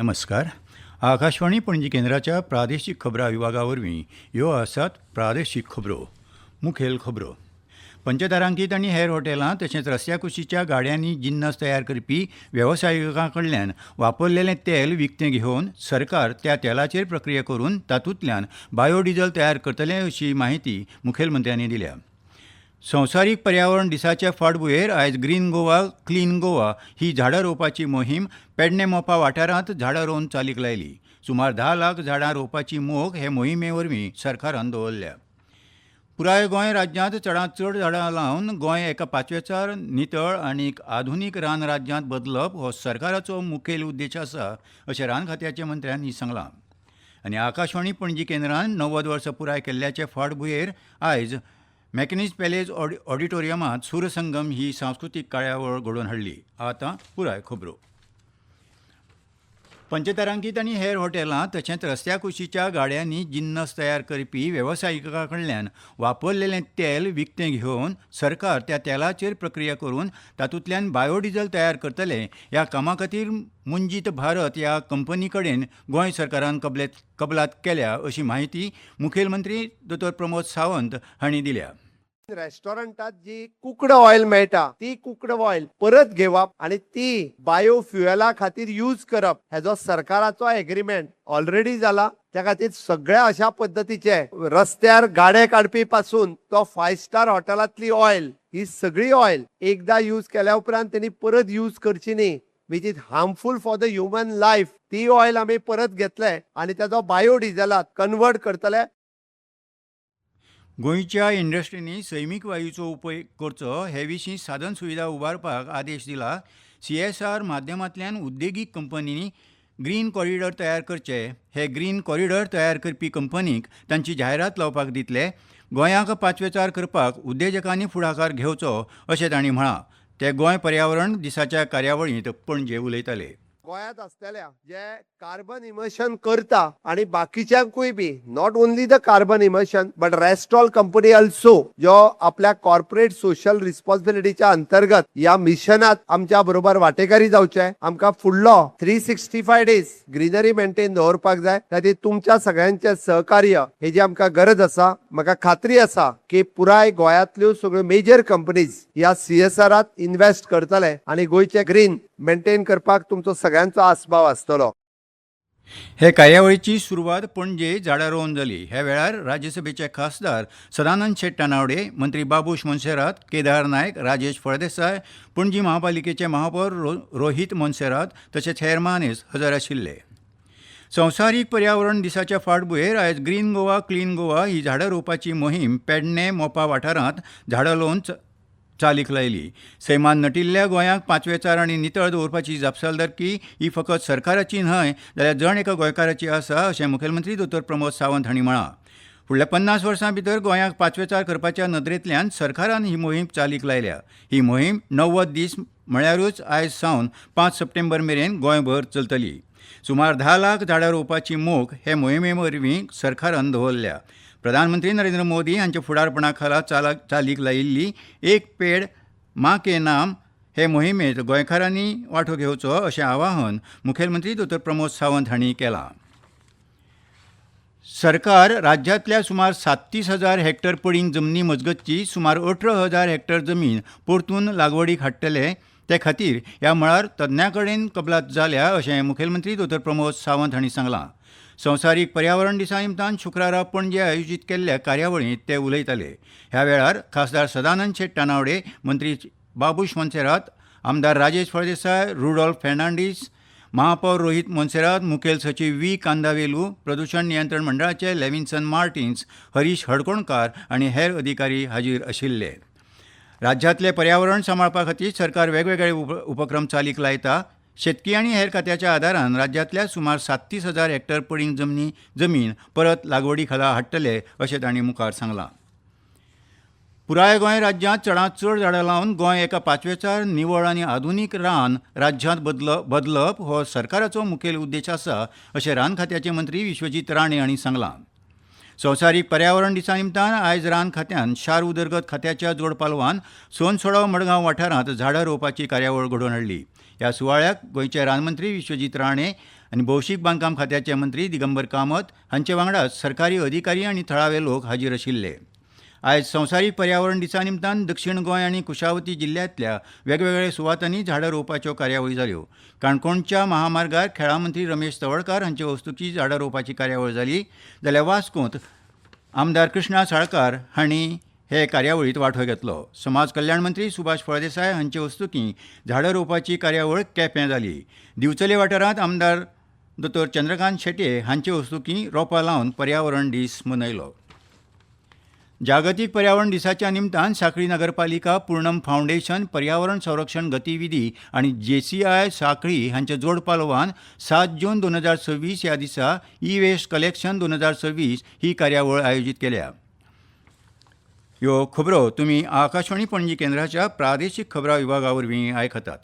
नमस्कार. आकाशवाणी पणजी केंद्राच्या प्रादेशीक खबरां विभागावरवीं ह्यो आसात प्रादेशीक खबरो. मुखेल खबरो. पंचतारांकीत आनी हेर हॉटेलां तशेंच रस्त्या कुशीच्या गाड्यांनी जिन्नस तयार करपी वेवसायिकां कडल्यान वापरलेलें तेल विकतें घेवन सरकार त्या तेलाचेर प्रक्रिया करून तातूंतल्यान बायोडिझल तयार करतले अशी माहिती मुखेलमंत्र्यांनी दिल्या. संवसारीक पर्यावरण दिसाच्या फाटभुंयेर आयज ग्रीन गोवा क्लीन गोवा ही झाडां रोवपाची मोहीम पेडणे मोपा वाठारांत झाडां रोवन चालीक लायली. सुमार 10 लाख झाडां रोवपाची मोख हे मोहिमे वरवीं सरकारान दवरल्या. पुराय गोंय राज्यांत चडांत चड झाडां लावन गोंय एका पांचवेचार नितळ आनी आधुनीक रान राज्यांत बदलप हो सरकाराचो मुखेल उद्देश आसा अशें रान खात्याच्या मंत्र्यांनी सांगलां. आनी आकाशवाणी पणजी केंद्रान 90 वर्सां पुराय केल्ल्याचे फाटभुंयेर आयज मॅकॅनिज पॅलेस ऑडिटोरियमांत सूरसंगम ही सांस्कृतीक कार्यावळ घडोवन हाडली. आतां पुराय खबरो. पंचतारांकीत आनी हेर हॉटेलां तशेंच रस्त्या कुशीच्या गाड्यांनी जिन्नस तयार करपी वेवसायिकां कडल्यान वापरलेलें तेल विकतें घेवन सरकार त्या तेलाचेर प्रक्रिया करून तातूंतल्यान बायोडिझल तयार करतले. ह्या कामा खातीर मुंजीत भारत ह्या कंपनी कडेन गोंय सरकारान कबलात केल्या अशी माहिती मुखेलमंत्री दोतोर प्रमोद सावंत हांणी दिल्या. रेस्टॉरंटात जी कुक्ड ऑयल मेळटा ती कुक्ड ऑयल परत घेवप आणि ती बायोफ्युएला खातीर यूज करप हेजो सरकाराचो एग्रीमेंट ऑलरेडी जाला. त्या खातीर सगळ्या अशा पद्धतीचे रस्त्यार गाडे काडपी पासून तो 5 स्टार हॉटेलांतली ऑयल ही सगळी ऑयल एकदा यूज केल्या उपरांत त्यांनी परत यूज करची न्ही, which is harmful for the human life. ती ऑयल आमी परत घेतले आणि त्याचो बायोडिझलात कन्वर्ट करतले. गोंयच्या इंडस्ट्रीनी सैमीक वायूचो उपेग करचो हे विशीं साधन सुविधा उबारपाक आदेश दिला. CSR माध्यमांतल्यान उद्देगीक कंपनींनी ग्रीन कॉरिडॉर तयार करचे. हे ग्रीन कॉरिडॉर तयार करपी कंपनीक तांची जायरात लावपाक दितले. गोंयाक पांचवेचार करपाक उद्देजकांनी फुडाकार घेवचो अशें तांणी म्हळां. ते गोंय पर्यावरण दिसाच्या कार्यावळींत पणजे उलयताले. गोंयांत आसतल्या जे कार्बन इमिशन करता आणि बाकीच्यांकूय be not only the carbon emission but rest all company also जो आपल्या कॉर्पोरेट सोशल रिस्पॉन्सिबिलिटीच्या अंतर्गत या मिशनात आमच्या बरोबर वाटेकारी जावचे. आमकां फुडलो 365 डेज ग्रीनरी मेंटेन दवरपाक जाय. खातीर तुमच्या सगळ्यांचे सहकार्य हेजी आमकां गरज आसा. म्हाका खात्री आसा की पुराय गोंयांतल्यो सगळ्यो मेजर कंपनीज ह्या CSRात इन्व्हेस्ट करतले आणि गोंयचे ग्रीन मेंटेन करपाक तुमचो सगळ्यांचो आस्पाव आसतलो. हे कार्यावळीची सुरवात पणजे झाडां रोवन जाली. ह्या वेळार राज्यसभेचे खासदार सदानंद शेट तानावडे, मंत्री बाबूश मोन्सेरात, केदार नायक, राजेश फळदेसाय, पणजी महापालिकेचे महापौर रोहित मोन्सेरात तशेंच हेर मानेस्त हजर आशिल्ले. संवसारीक पर्यावरण दिसाच्या फाटभुंयेर आयज ग्रीन गोवा क्लीन गोवा ही झाडां रोवपाची मोहीम पेडणे मोपा वाठारांत झाडां लावन चालीक लायली. सैमान नटिल्ल्या गोंयाक पांचवेचार आनी नितळ दवरपाची जापसालदारकी ही फकत सरकाराची न्हय जाल्यार जण एका गोंयकाराची आसा अशें मुखेलमंत्री दोतोर प्रमोद सावंत हांणी म्हळां. फुडल्या 50 वर्सां भितर गोंयाक पांचवेचार करपाच्या नदरेंतल्यान सरकारान ही मोहीम चालीक लायल्या. ही मोहीम 90 दीस म्हळ्यारूच आयज सावन 5 सप्टेंबर मेरेन गोंयभर चलतली. सुमार 10 लाख झाडां रोवपाची मोख हे मोहिमे वरवीं सरकारान दवरल्या. प्रधानमंत्री नरेंद्र मोदी हांच्या फुडारपणा खाला चालीक लायिल्ली एक पेड माँ के नाम हे मोहिमेंत गोंयकारांनी वांटो घेवचो अशें आवाहन मुखेलमंत्री दोतोर प्रमोद सावंत हांणी केलां. सरकार राज्यांतल्या सुमार 37,000 हेक्टर पडींग जमनी मजगतची सुमार 18,000 हेक्टर जमीन परतून लागवडीक हाडटले. ते खातीर ह्या मळार तज्ञां कडेन कबलात जाल्या अशें मुखेलमंत्री दोतोर प्रमोद सावंत हांणी सांगलां. संवसारीक पर्यावरण दिसा निमतान शुक्रारा पणजे आयोजीत केल्ल्या कार्यावळींत ते उलयताले. ह्या वेळार खासदार सदानंद शेट तानावडे, मंत्री बाबूश मोन्सेरात, आमदार राजेश फळदेसाय, रुडॉल्फ फेर्नांडीस, महापौर रोहित मोन्सेरात, मुखेल सचीव व्ही कांदावेलू, प्रदूषण नियंत्रण मंडळाचे लेविन्सन मार्टिन्स, हरीश हडकोणकार आनी हेर अधिकारी हाजीर आशिल्ले. राज्यांतले पर्यावरण सांबाळपा खातीर सरकार वेगवेगळे उपक्रम चालीक लायता. शेतकी आनी हेर खात्याच्या आदारान राज्यांतल्या सुमार 37,000 हेक्टर पडींग जमीन परत लागवडी खाला हाडटले अशें तांणी मुखार सांगलां. पुराय गोंय राज्यांत चडांत चड झाडां लावन गोंय एका पांचवेचार निवळ आनी आधुनीक रान राज्यांत बदलप हो सरकाराचो मुखेल उद्देश आसा अशें रान खात्याचे मंत्री विश्वजीत राणे हांणी सांगलां. संवसारीक पर्यावरण दिसा निमतान आयज रान खात्यान शार उदरगत खात्याच्या जोड पालवान सोनसोडो मडगांव वाठारांत झाडां रोवपाची कार्यावळ घडोवन हाडली. ह्या सुवाळ्याक गोंयचे रानमंत्री विश्वजीत राणे, आनी भौशीक बांदकाम खात्याचे मंत्री दिगंबर कामत हांचे वांगडाच सरकारी अधिकारी आनी थळावे लोक हाजीर आशिल्ले. आयज संवसारीक पर्यावरण दिसा निमतान दक्षिण गोंय आनी कुशावती जिल्ल्यांतल्या वेगवेगळ्या सुवातांनी झाडां रोवपाच्यो कार्यावळी जाल्यो. काणकोणच्या महामार्गार खेळां मंत्री रमेश तवडकार हांचे हस्तुकीं झाडां रोवपाची कार्यावळ जाली जाल्यार वास्कोंत आमदार कृष्णा साळकार हांणी हे कार्यावळींत वांटो घेतलो. समाज कल्याण मंत्री सुभाष फळदेसाय हांचे हस्तुकीं झाडां रोवपाची कार्यावळ केपें जाली. दिवचले वाठारांत आमदार दोतोर चंद्रकांत शेटये हांचे हस्तुकीं रोपां लावन पर्यावरण दीस मनयलो. जागतीक पर्यावरण दिसाच्या निमतान सांखळी नगरपालिका, पूर्णम फावंडेशन, पर्यावरण संरक्षण गतिविधी आनी JCI सांखळी हांच्या जोड पालवान 7 जून 2026 ह्या दिसा ई-वेस्ट कलेक्शन 2026 ही कार्यावळ आयोजीत केल्या. ह्यो खबरो तुमी आकाशवाणी पणजी केंद्राच्या प्रादेशीक खबरां विभागा वरवीं आयकतात.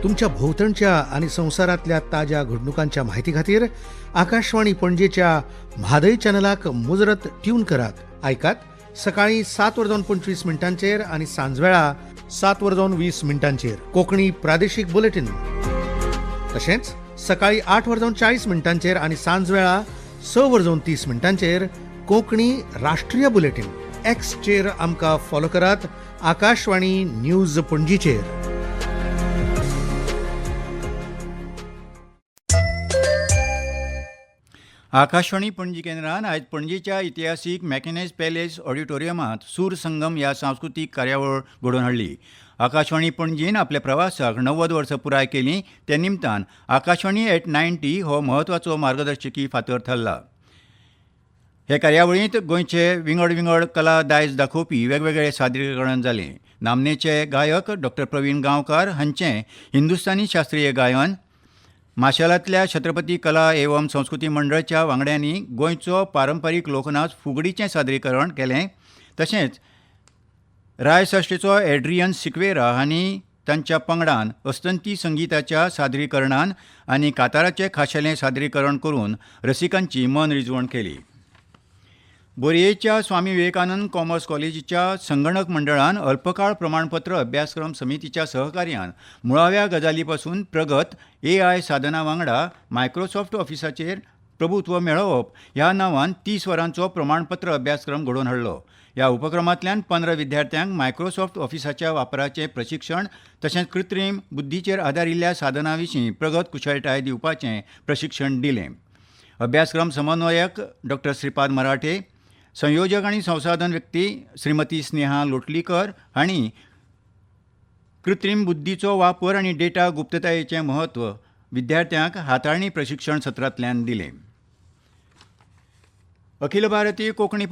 तुमच्या भोवतणच्या आणि संवसारांतल्या ताज्या घडणुकांच्या म्हायती खातीर आकाशवाणी पणजेच्या म्हादय चॅनलाक मुजरत ट्यून करात. आयकात सकाळी 7:25 आनी सांजवेळा 7:20 कोंकणी प्रादेशीक बुलेटिन. तशेंच सकाळी 8:40 आनी सांजवेळा 6:30 कोंकणी राष्ट्रीय बुलेटिन. एक्सचेर आमकां फॉलो करात. आकाशवाणी न्यूज पणजीचेर. आकाशवाणी पणजी केंद्रान आयज पणजेच्या इतिहासीक मॅकेनेज पॅलेस ऑडिटोरियमांत सूर संगम ह्या सांस्कृतीक कार्यावळ घडोवन हाडली. आकाशवाणी पणजीन आपल्या प्रवासाक 90 वर्सां पुराय केलीं ते निमतान आकाशवाणी एट 90 हो म्हत्वाचो मार्गदर्शकी फातर थारला. हे कार्यावळींत गोंयचे विंगड कला दायज दाखोवपी वेगवेगळे सादरीकरण जालें. नामनेचे गायक डॉ प्रवीण गांवकार हांचें हिंदुस्तानी शास्त्रीय गायन, माशेलांतल्या छत्रपती कला एवं संस्कृती मंडळाच्या वांगड्यांनी गोंयचो पारंपारीक लोकनाच फुगडीचें सादरीकरण केलें. तशेंच रायसश्टेचो एड्रियन सिक्वेरा हांणी तांच्या पंगडान अस्तंती संगीताच्या सादरीकरणान आनी काताराचें खाशेलें सादरीकरण करून रसिकांची मन रिजवण केली. बोरयेच्या स्वामी विवेकानंद कॉमर्स कॉलेजीच्या संगणक मंडळान अल्पकाळ प्रमाणपत्र अभ्यासक्रम समितीच्या सहकार्यान मुळाव्या गजाली पासून प्रगत AI साधना वांगडा मायक्रोसॉफ्ट ऑफिसाचेर प्रभुत्व मेळोवप ह्या नांवान 30 वरांचो प्रमाणपत्र अभ्यासक्रम घडोवन हाडलो. ह्या उपक्रमांतल्यान 15 विद्यार्थ्यांक मायक्रोसॉफ्ट ऑफिसाच्या वापराचें प्रशिक्षण तशेंच कृत्रीम बुद्धीचेर आदारिल्ल्या साधनां विशीं प्रगत कुशळटाय दिवपाचें प्रशिक्षण दिलें. अभ्यासक्रम समन्वयक डॉ श्रीपाद मराठे, संयोजक आनी संसाधन व्यक्ती श्रीमती स्नेहा लोटलीकर हांणी कृत्रीम बुद्धीचो वापर आनी डेटा गुप्ततायेचें म्हत्व विद्यार्थ्यांक हाताळणी प्रशिक्षण सत्रांतल्यान दिलें. अखिल भारतीय कोंकणी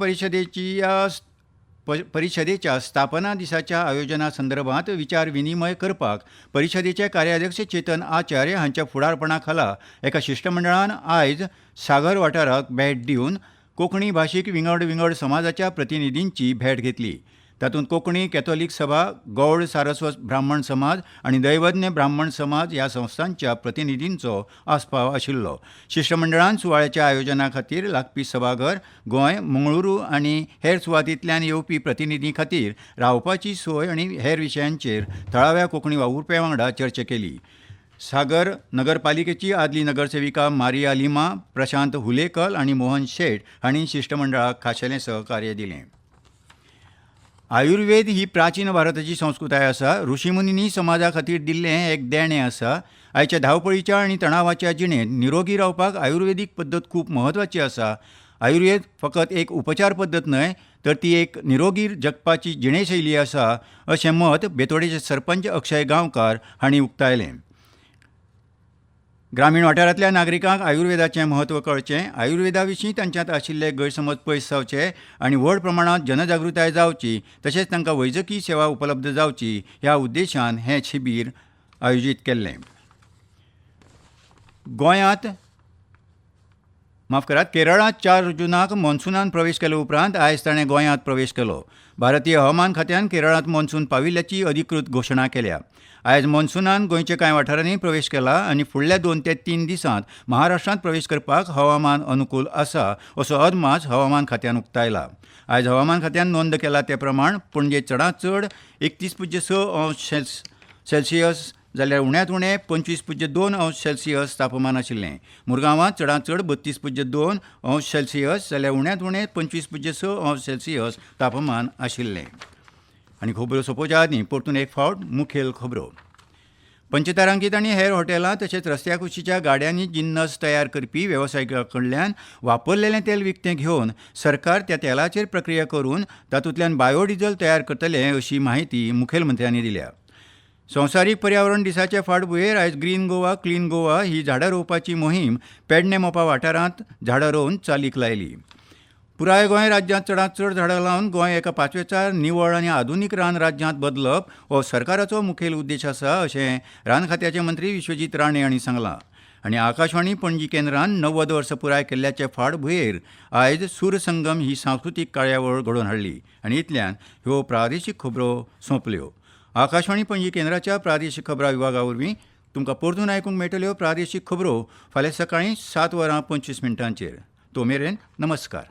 परिशदेच्या स्थापना दिसाच्या आयोजना संदर्भात विचार विनिमय करपाक परिशदेचे कार्याध्यक्ष चेतन आचार्य हांच्या फुडारपणा खाला एका शिष्टमंडळान आयज सागर वाठाराक भेट दिवन कोंकणी भाशीक विंगड समाजाच्या प्रतिनिधींची भेट घेतली. तातूंत कोंकणी कॅथोलिक सभा, गौड सारस्वत ब्राह्मण समाज आनी दैवज्ञ ब्राह्मण समाज ह्या संस्थांच्या प्रतिनिधींचो आस्पाव आशिल्लो. शिष्टमंडळान सुवाळ्याच्या आयोजना खातीर लागपी सभाघर, गोंय, मंगळुरू आनी हेर सुवातींतल्यान येवपी प्रतिनिधीं खातीर रावपाची सोय आनी हेर विशयांचेर थळाव्या कोंकणी वावुरप्यां वांगडा चर्चा केली. सागर नगरपालिकेची आदली नगरसेविका मारिया लिमा, प्रशांत हुलेकल आनी मोहन शेट हांणी शिष्टमंडळाक खाशेलें सहकार्य दिलें. आयुर्वेद ही प्राचीन भारताची संस्कृताय आसा. ऋषिमुनींनी समाजा खातीर दिल्लें हें एक देणें आसा. आयच्या धांवपळीच्या आनी तणावाच्या जिणेंत निरोगी रावपाक आयुर्वेदीक पद्दत खूब म्हत्वाची आसा. आयुर्वेद फकत एक उपचार पद्दत न्हय तर ती एक निरोगी जगपाची जिणेशैली आसा अशें मत बेतोडेचे सरपंच अक्षय गांवकार हांणी उक्तायलें. ग्रामीण वाठारांतल्या नागरिकांक आयुर्वेदाचें म्हत्व कळचें, आयुर्वेदा विशीं तांच्यांत आशिल्ले गैरसमज पयस जावचे आनी व्हड प्रमाणांत जनजागृताय जावची तशेंच तांकां वैजकी सेवा उपलब्ध जावची ह्या उद्देशान हें शिबीर आयोजीत केल्लें. केरळांत 4 जूनाक मॉन्सूनान प्रवेश केले उपरांत आयज ताणें गोंयांत प्रवेश केलो. भारतीय हवामान खात्यान केरळांत मॉन्सून पाविल्ल्याची अधिकृत घोशणा केल्या. आयज मॉन्सूनान गोंयच्या कांय वाठारांनी प्रवेश केला आनी फुडल्या 2 ते 3 दिसांत महाराष्ट्रांत प्रवेश करपाक हवामान अनुकूल आसा असो अदमास हवामान खात्यान उक्तायला. आयज हवामान खात्यान नोंद केला ते प्रमाण पणजे चडांत चड 31.6 अंश सेल्सियस, जाल्यार उण्यात उणें 25.2 अंश सेल्सियस तापमान आशिल्लें. मुरगांवांत चडांत चड 32.2 अंश सेल्सियस जाल्यार उण्यात उणें 25.6 अंश सेल्सियस तापमान आशिल्लें. आनी खबरो सोंपोवच्या आदीं परतून एक फावट मुखेल खबरो. पंचतारांकीत आनी हेर हॉटेलां तशेंच रस्त्या कुशीच्या गाड्यांनी जिन्नस तयार करपी वेवसायिकां कडल्यान वापरलेलें तेल विकतें घेवन सरकार त्या तेलाचेर प्रक्रिया करून तातूंतल्यान बायोडिझल तयार करतले अशी माहिती मुखेलमंत्र्यांनी दिल्या. संवसारीक पर्यावरण दिसाचे फाटभुंयेर आयज ग्रीन गोवा क्लीन गोवा ही झाडां रोवपाची मोहीम पेडणे मोपा वाठारांत झाडां रोवन चालीक लायली. पुराय गोंय राज्यांत चडांत चड झाडां लावन गोंय एका पांचवेचार निवळ आनी आधुनीक रान राज्यांत बदलप हो सरकाराचो मुखेल उद्देश आसा अशें रान खात्याचे मंत्री विश्वजीत राणे हांणी सांगलां. आनी आकाशवाणी पणजी केंद्रान 90 वर्सां पुराय केल्ल्याचे फाटभुंयेर आयज सूरसंगम ही सांस्कृतीक कार्यावळ घडोवन हाडली. आनी इतल्यान ह्यो प्रादेशीक खबरो सोंपल्यो. आकाशवाणी पणजी केंद्राच्या प्रादेशीक खबरां विभागा वरवीं तुमकां परतून आयकूंक मेळटल्यो प्रादेशीक खबरो फाल्यां सकाळीं 7:25 तो मेरेन नमस्कार.